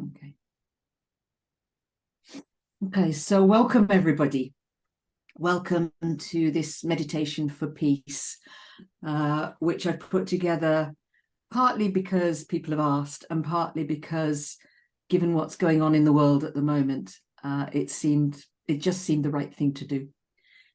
Okay. Okay, so welcome everybody. Welcome to this meditation for peace, which I've put together partly because people have asked and partly because, given what's going on in the world at the moment, it just seemed the right thing to do.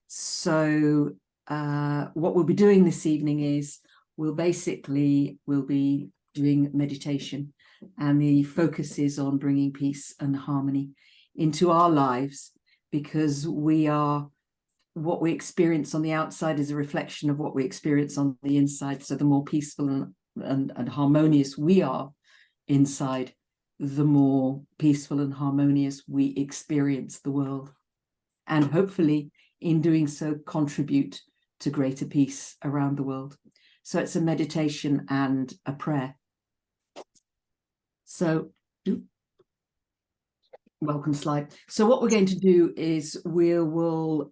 So what we'll be doing this evening is we'll be doing meditation, and the focus is on bringing peace and harmony into our lives, because what we experience on the outside is a reflection of what we experience on the inside. So the more peaceful and harmonious we are inside, the more peaceful and harmonious we experience the world, and hopefully in doing so contribute to greater peace around the world. So it's a meditation and a prayer. So welcome slide. So what we're going to do is we'll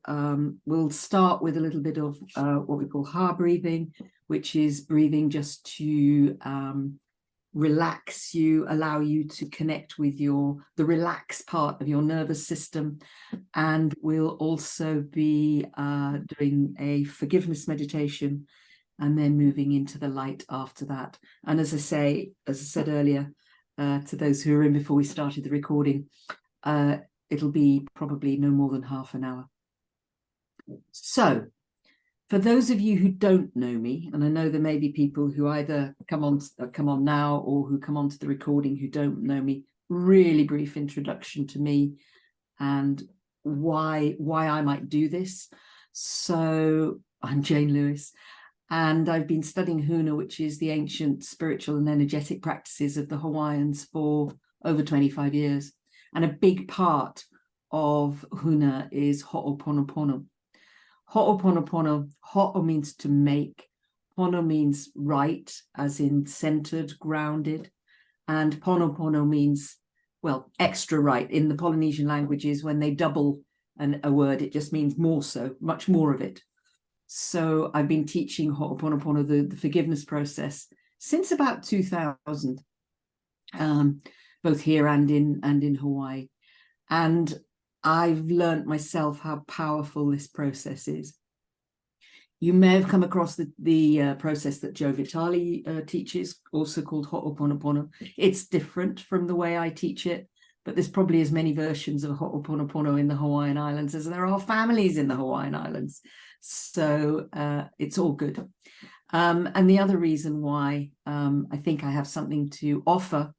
start with a little bit of what we call Ha breathing, which is breathing just to relax you, allow you to connect with the relaxed part of your nervous system. And we'll also be doing a forgiveness meditation and then moving into the light after that. And as I said earlier, to those who were in before we started the recording, it'll be probably no more than half an hour. So for those of you who don't know me, and I know there may be people who either come on now or who come onto the recording who don't know me, really brief introduction to me and why I might do this. So I'm Jane Lewis, and I've been studying Huna, which is the ancient spiritual and energetic practices of the Hawaiians, for over 25 years. And a big part of Huna is ho'oponopono. Ho'oponopono, ho'o means to make, pono means right, as in centered, grounded, and ponopono means, well, extra right. In the Polynesian languages, when they double a word, it just means more so, much more of it. So I've been teaching ho'oponopono, the forgiveness process, since about 2000, both here and in Hawaii. And I've learned myself how powerful this process is. You may have come across the process that Joe Vitale teaches, also called ho'oponopono. It's different from the way I teach it, but there's probably as many versions of ho'oponopono in the Hawaiian Islands as there are families in the Hawaiian Islands. So it's all good. And the other reason why I think I have something to offer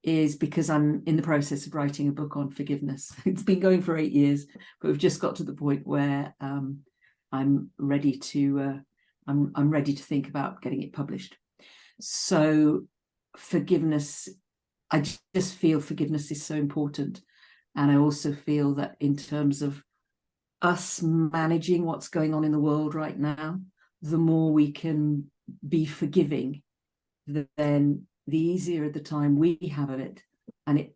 is because I'm in the process of writing a book on forgiveness. It's been going for 8 years, but we've just got to the point where I'm ready to think about getting it published. So forgiveness, I just feel forgiveness is so important. And I also feel that in terms of us managing what's going on in the world right now, the more we can be forgiving, then the easier the time we have of it. And it,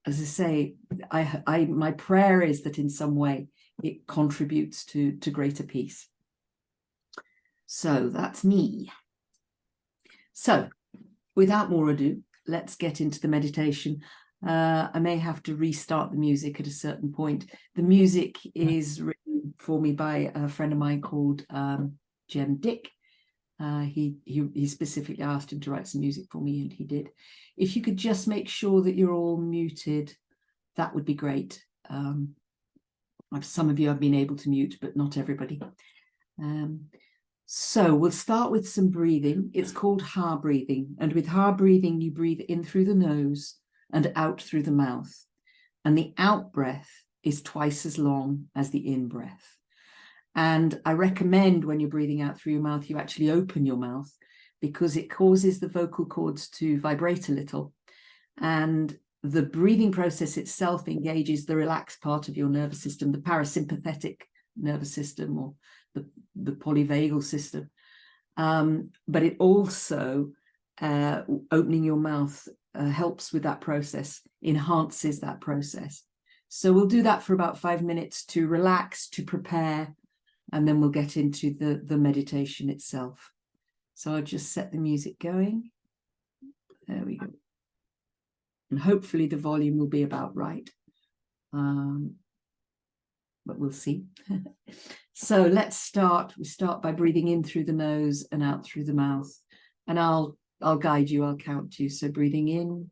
as I say, my prayer is that in some way it contributes to greater peace. So that's me. So without more ado, let's get into the meditation. I may have to restart the music at a certain point. The music is written for me by a friend of mine called Jem Dick. He specifically asked him to write some music for me, and he did. If you could just make sure that you're all muted, that would be great. Some of you have been able to mute, but not everybody. So we'll start with some breathing. It's called Ha breathing. And with Ha breathing, you breathe in through the nose and out through the mouth. And the out breath is twice as long as the in breath. And I recommend when you're breathing out through your mouth, you actually open your mouth, because it causes the vocal cords to vibrate a little. And the breathing process itself engages the relaxed part of your nervous system, the parasympathetic nervous system, or the polyvagal system. But it also, opening your mouth helps with that process, enhances that process. So we'll do that for about 5 minutes to relax, to prepare, and then we'll get into the meditation itself. So I'll just set the music going. There we go. And hopefully the volume will be about right. But we'll see. So let's start. We start by breathing in through the nose and out through the mouth. And I'll guide you, I'll count you. So breathing in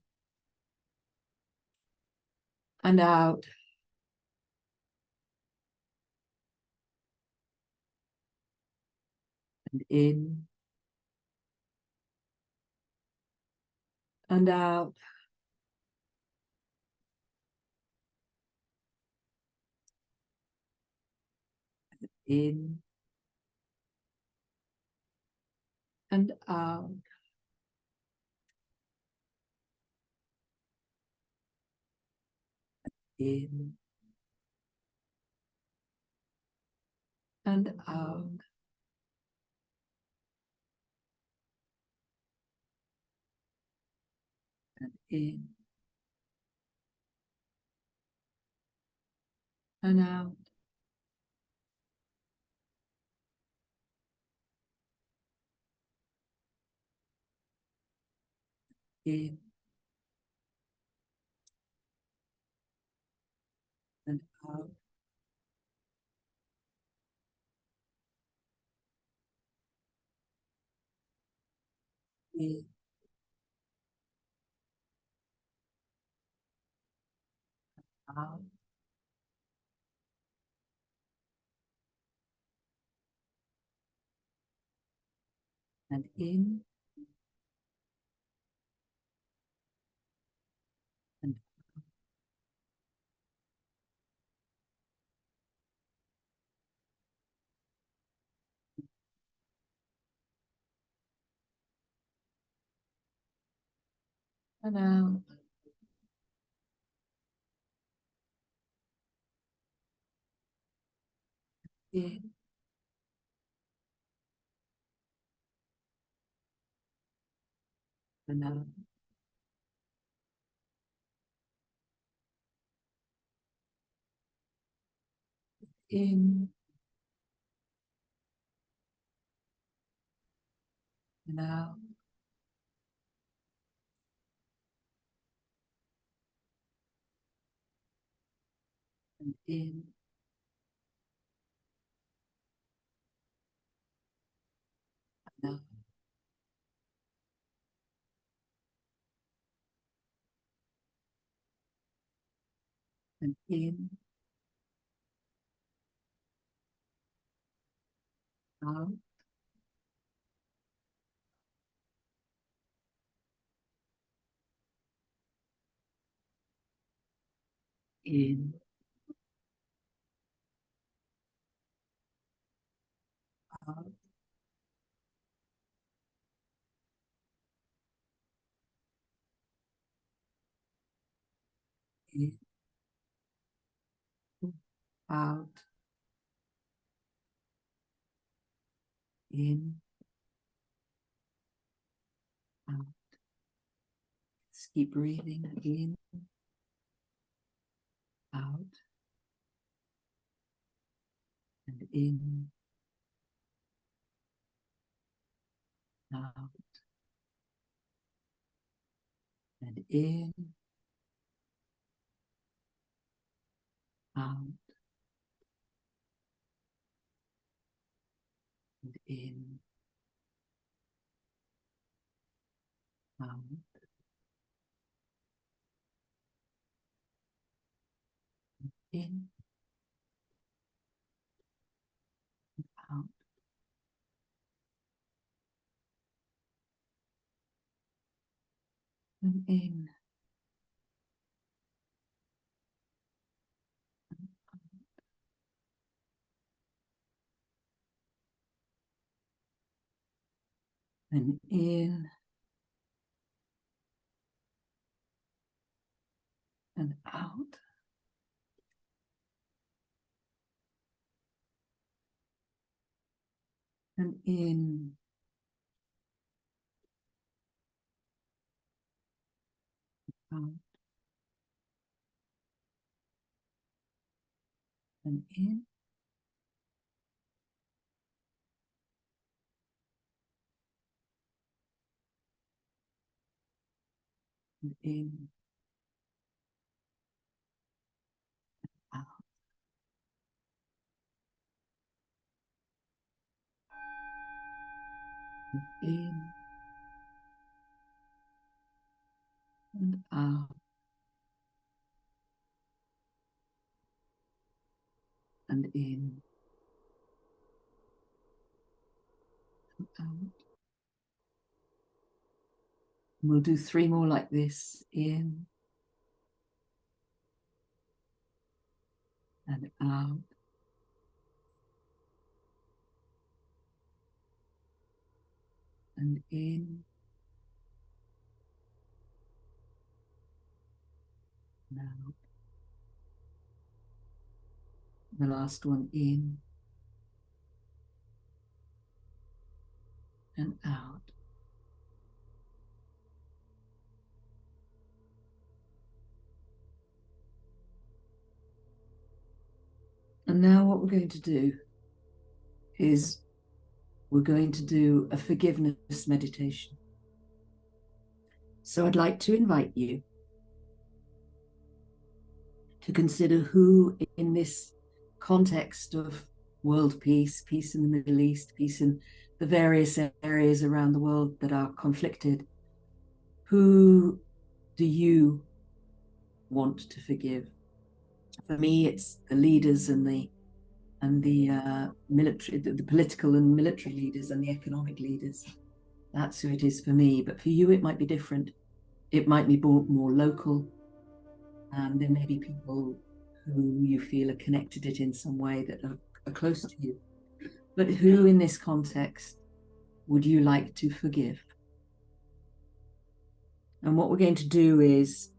and out. And in and out. In and out. In and out. And in and out. In and out. In out. And in and out. In and out. In and out. And in and out. And in out. In out. In out. In out. Just keep breathing in, out, and in, out, and in, out, and in, out, in, out, and in, and in, and out, and in, out, and in, and in, In and out and in and out. We'll do 3 more like this. In and out. And in and out. The last one, in and out. And now what we're going to do is we're going to do a forgiveness meditation. So I'd like to invite you to consider who in this context of world peace, peace in the Middle East, peace in the various areas around the world that are conflicted, who do you want to forgive? For me, it's the leaders and the military, the political and military leaders and the economic leaders. That's who it is for me. But for you, it might be different. It might be more local. And there may be people who you feel are connected it in some way that are close to you. But who in this context would you like to forgive? And what we're going to do is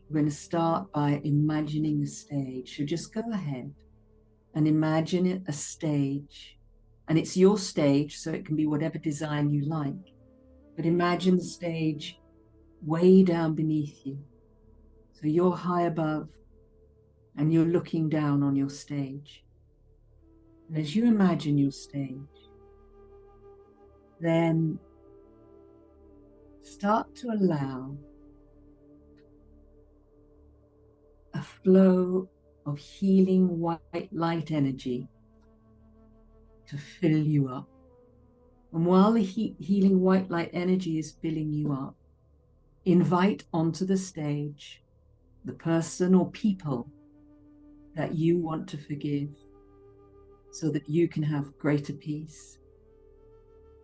we're going to start by imagining the stage. So just go ahead and imagine it a stage. And it's your stage, so it can be whatever design you like. But imagine the stage way down beneath you. So you're high above and you're looking down on your stage. And as you imagine your stage, then start to allow a flow of healing white light energy to fill you up. And while the healing white light energy is filling you up, invite onto the stage the person or people that you want to forgive so that you can have greater peace.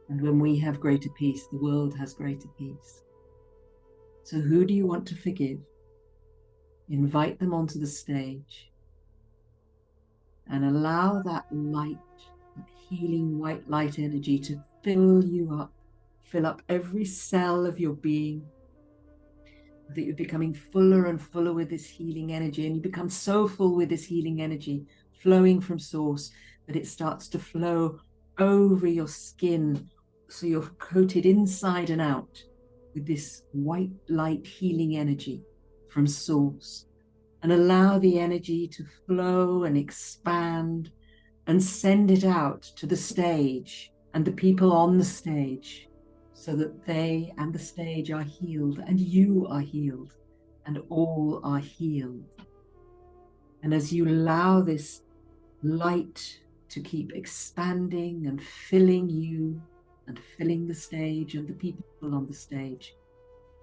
And when we have greater peace, the world has greater peace. So who do you want to forgive? Invite them onto the stage and allow that light, that healing white light energy to fill you up, fill up every cell of your being, that you're becoming fuller and fuller with this healing energy. And you become so full with this healing energy flowing from source that it starts to flow over your skin. So you're coated inside and out with this white light healing energy from source. And allow the energy to flow and expand and send it out to the stage and the people on the stage, so that they and the stage are healed and you are healed and all are healed. And as you allow this light to keep expanding and filling you and filling the stage and the people on the stage,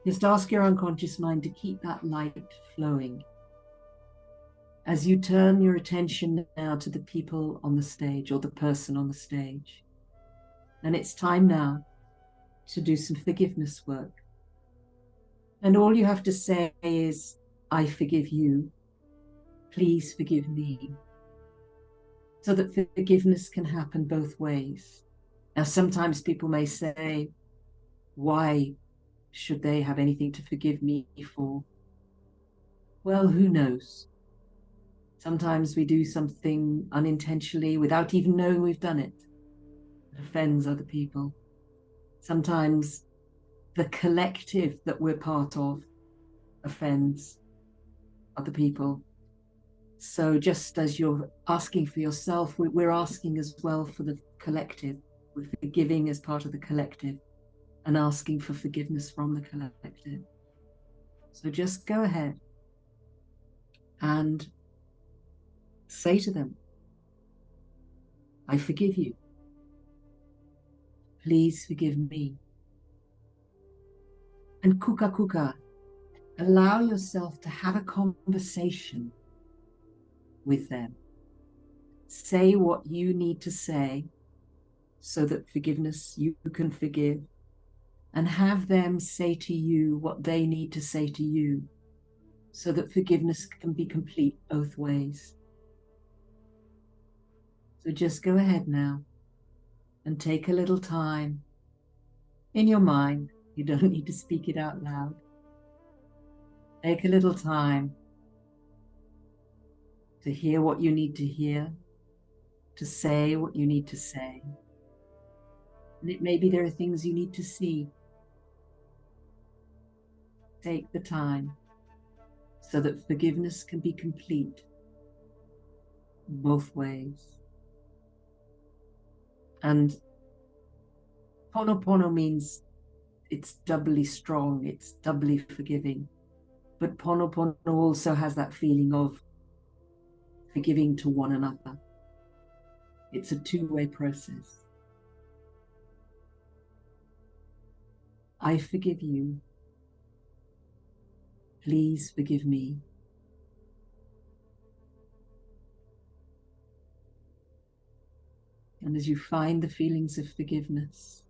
just ask your unconscious mind to keep that light flowing. As you turn your attention now to the people on the stage or the person on the stage, and it's time now to do some forgiveness work. And all you have to say is, I forgive you. Please forgive me. So that forgiveness can happen both ways. Now, sometimes people may say, why should they have anything to forgive me for? Well, who knows? Sometimes we do something unintentionally without even knowing we've done it. It offends other people. Sometimes the collective that we're part of offends other people. So just as you're asking for yourself, we're asking as well for the collective. We're forgiving as part of the collective and asking for forgiveness from the collective. So just go ahead and say to them, I forgive you. Please forgive me. And kuka kuka, allow yourself to have a conversation with them. Say what you need to say so that forgiveness, you can forgive, and have them say to you what they need to say to you so that forgiveness can be complete both ways. So just go ahead now and take a little time in your mind. You don't need to speak it out loud. Take a little time to hear what you need to hear, to say what you need to say. And it may be there are things you need to see. Take the time so that forgiveness can be complete both ways. And oponopono means it's doubly strong, it's doubly forgiving. But oponopono also has that feeling of forgiving to one another. It's a two-way process. I forgive you. Please forgive me. And as you find the feelings of forgiveness,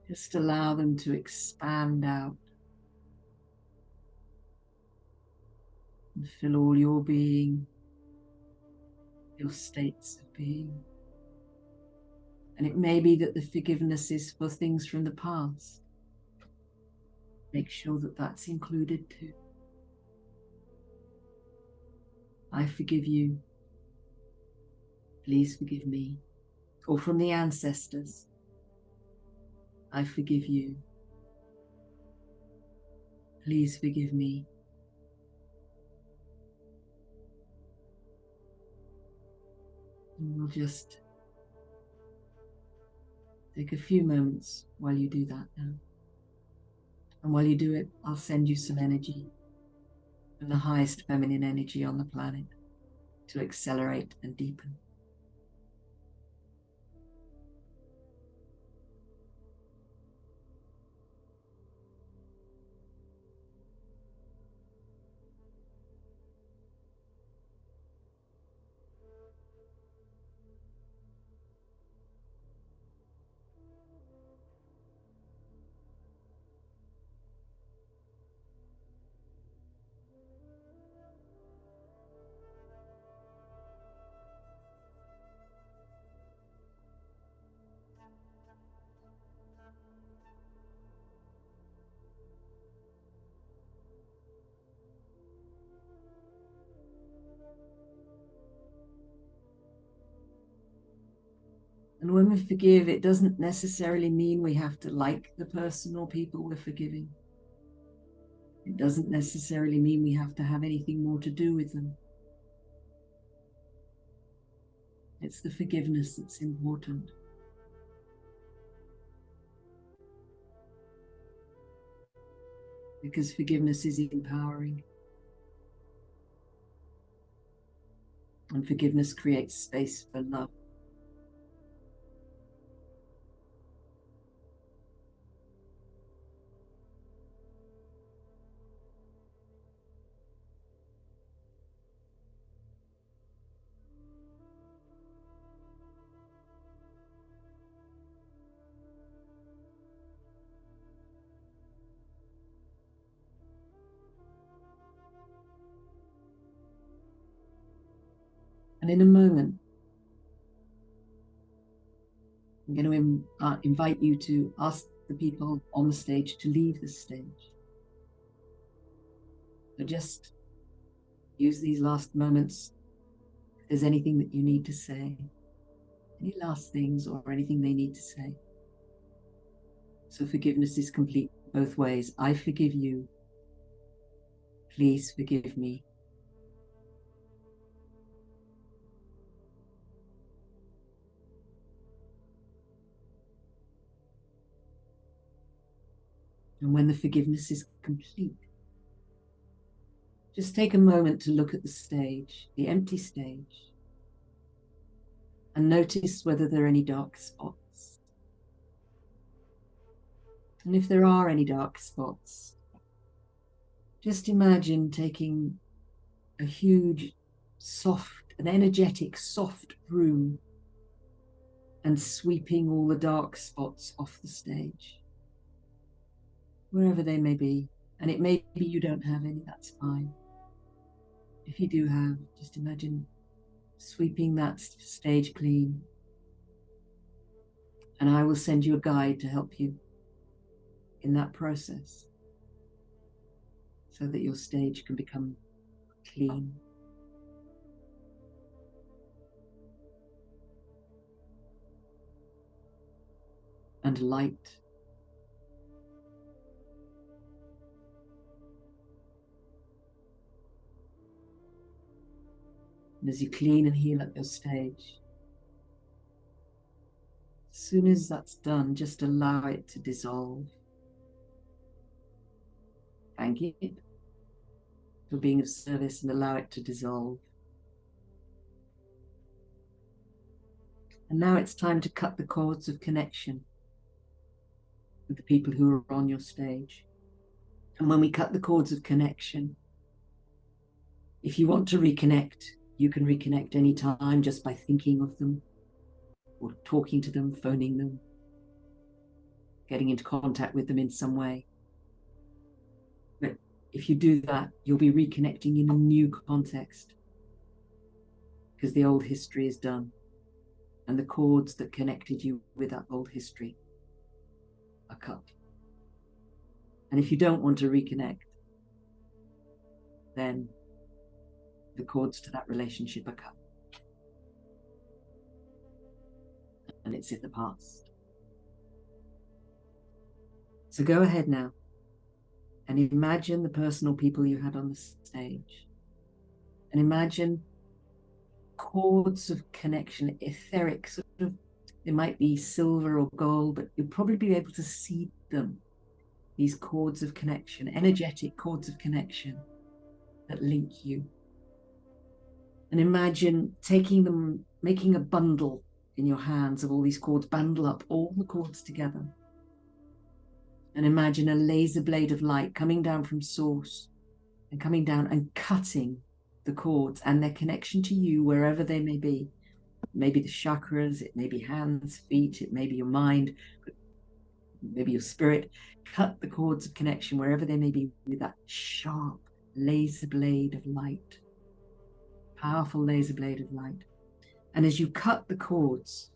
just allow them to expand out and fill all your being, your states of being. And it may be that the forgiveness is for things from the past. Make sure that that's included too. I forgive you. Please forgive me. Or from the ancestors. I forgive you. Please forgive me. And we'll just take a few moments while you do that now. And while you do it, I'll send you some energy from the highest feminine energy on the planet to accelerate and deepen. And when we forgive, it doesn't necessarily mean we have to like the person or people we're forgiving. It doesn't necessarily mean we have to have anything more to do with them. It's the forgiveness that's important. Because forgiveness is empowering. And forgiveness creates space for love. And in a moment, I'm going to invite you to ask the people on the stage to leave the stage. So just use these last moments. If there's anything that you need to say, any last things or anything they need to say. So forgiveness is complete both ways. I forgive you. Please forgive me. And when the forgiveness is complete, just take a moment to look at the stage, the empty stage, and notice whether there are any dark spots. And if there are any dark spots, just imagine taking a huge, soft, an energetic, soft broom and sweeping all the dark spots off the stage, wherever they may be. And it may be you don't have any, that's fine. If you do have, just imagine sweeping that stage clean. And I will send you a guide to help you in that process so that your stage can become clean. And light. And as you clean and heal up your stage, as soon as that's done, just allow it to dissolve. Thank you for being of service, and allow it to dissolve. And now it's time to cut the cords of connection with the people who are on your stage. And when we cut the cords of connection, if you want to reconnect, you can reconnect anytime just by thinking of them or talking to them, phoning them, getting into contact with them in some way. But if you do that, you'll be reconnecting in a new context because the old history is done and the cords that connected you with that old history are cut. And if you don't want to reconnect, then the cords to that relationship are cut. And it's in the past. So go ahead now and imagine the personal people you had on the stage. And imagine cords of connection, etheric, sort of, they might be silver or gold, but you'll probably be able to see them. These cords of connection, energetic cords of connection that link you. And imagine taking them, making a bundle in your hands of all these cords, bundle up all the cords together. And imagine a laser blade of light coming down from source and coming down and cutting the cords and their connection to you, wherever they may be. Maybe the chakras, it may be hands, feet, it may be your mind, maybe your spirit. Cut the cords of connection wherever they may be with that sharp laser blade of light, powerful laser blade of light. And as you cut the cords,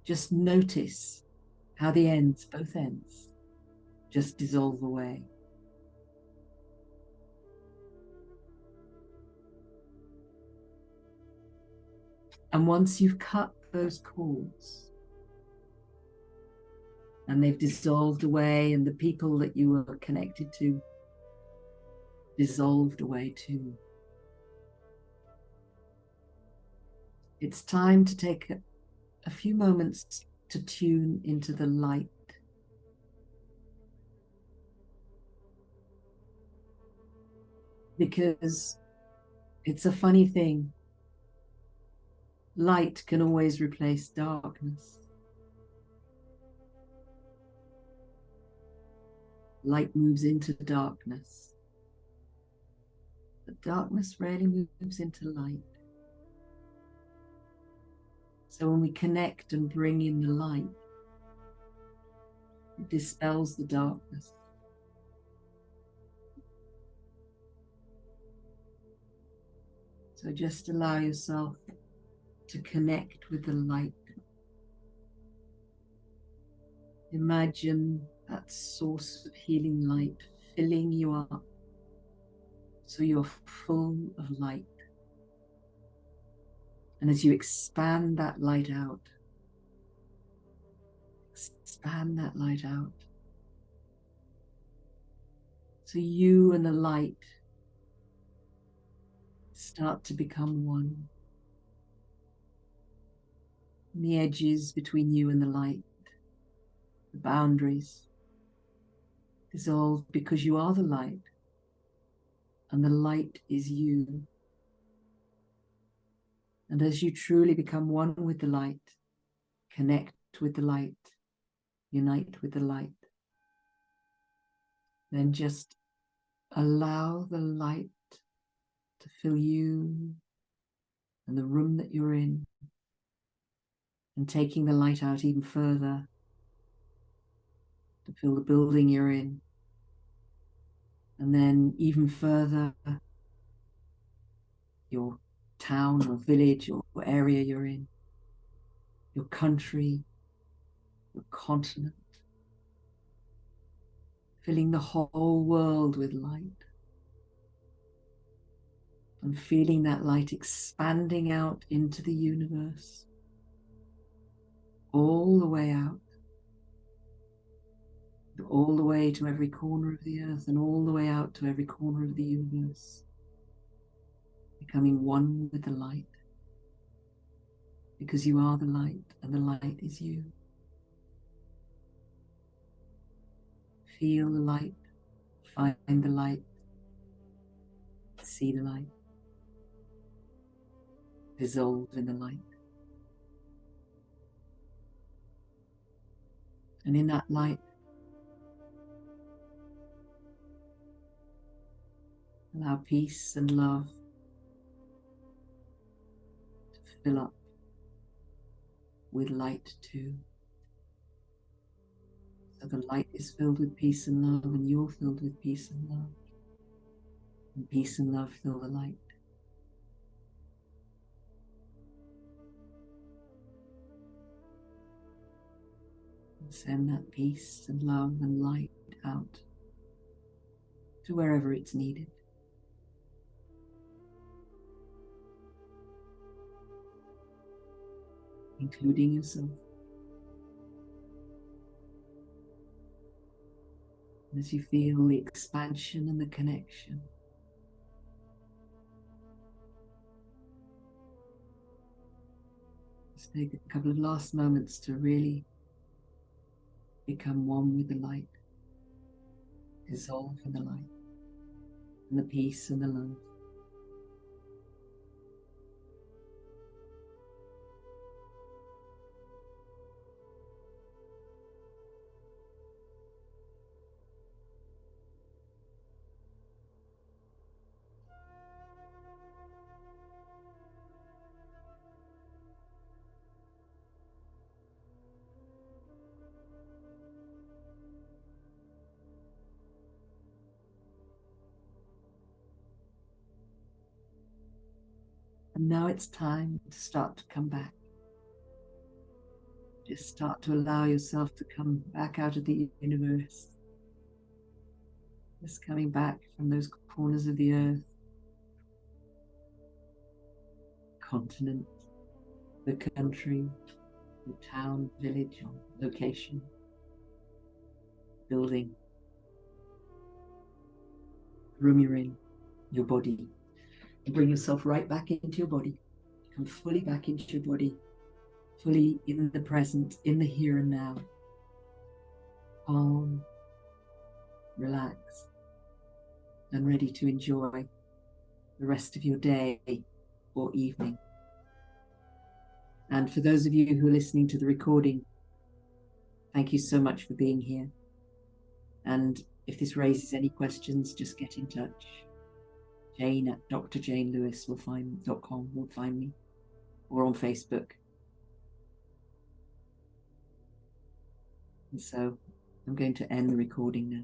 just notice how the ends, both ends, just dissolve away. And once you've cut those cords and they've dissolved away, and the people that you were connected to dissolved away too, it's time to take a few moments to tune into the light. Because it's a funny thing. Light can always replace darkness. Light moves into darkness, but darkness rarely moves into light. So when we connect and bring in the light, it dispels the darkness. So just allow yourself to connect with the light. Imagine that source of healing light filling you up so you're full of light. And as you expand that light out, so you and the light start to become one. And the edges between you and the light, the boundaries, dissolve because you are the light and the light is you. And as you truly become one with the light, connect with the light, unite with the light, Then just allow the light to fill you and the room that you're in, and taking the light out even further to fill the building you're in, and then even further your town or village or area you're in, your country, your continent, filling the whole world with light, and feeling that light expanding out into the universe, all the way out, all the way to every corner of the earth, and all the way out to every corner of the universe, becoming one with the light, because you are the light and the light is you. Feel the light, find the light, see the light, dissolve in the light. And in that light, allow peace and love to fill up with light too. So the light is filled with peace and love, and you're filled with peace and love. And peace and love fill the light. And send that peace and love and light out to wherever it's needed. Including yourself. As you feel the expansion and the connection, just take a couple of last moments to really become one with the light, dissolve in the light, and the peace and the love. And now it's time to start to come back. Just start to allow yourself to come back out of the universe. Just coming back from those corners of the earth, continent, the country, the town, village, or location, building, room you're in, your body. And bring yourself right back into your body. Come fully back into your body, fully in the present, in the here and now. Calm, relaxed, and ready to enjoy the rest of your day or evening. And for those of you who are listening to the recording, thank you so much for being here. And if this raises any questions, just get in touch. Jane at drjanelewis.com will find me, or on Facebook. And so I'm going to end the recording now.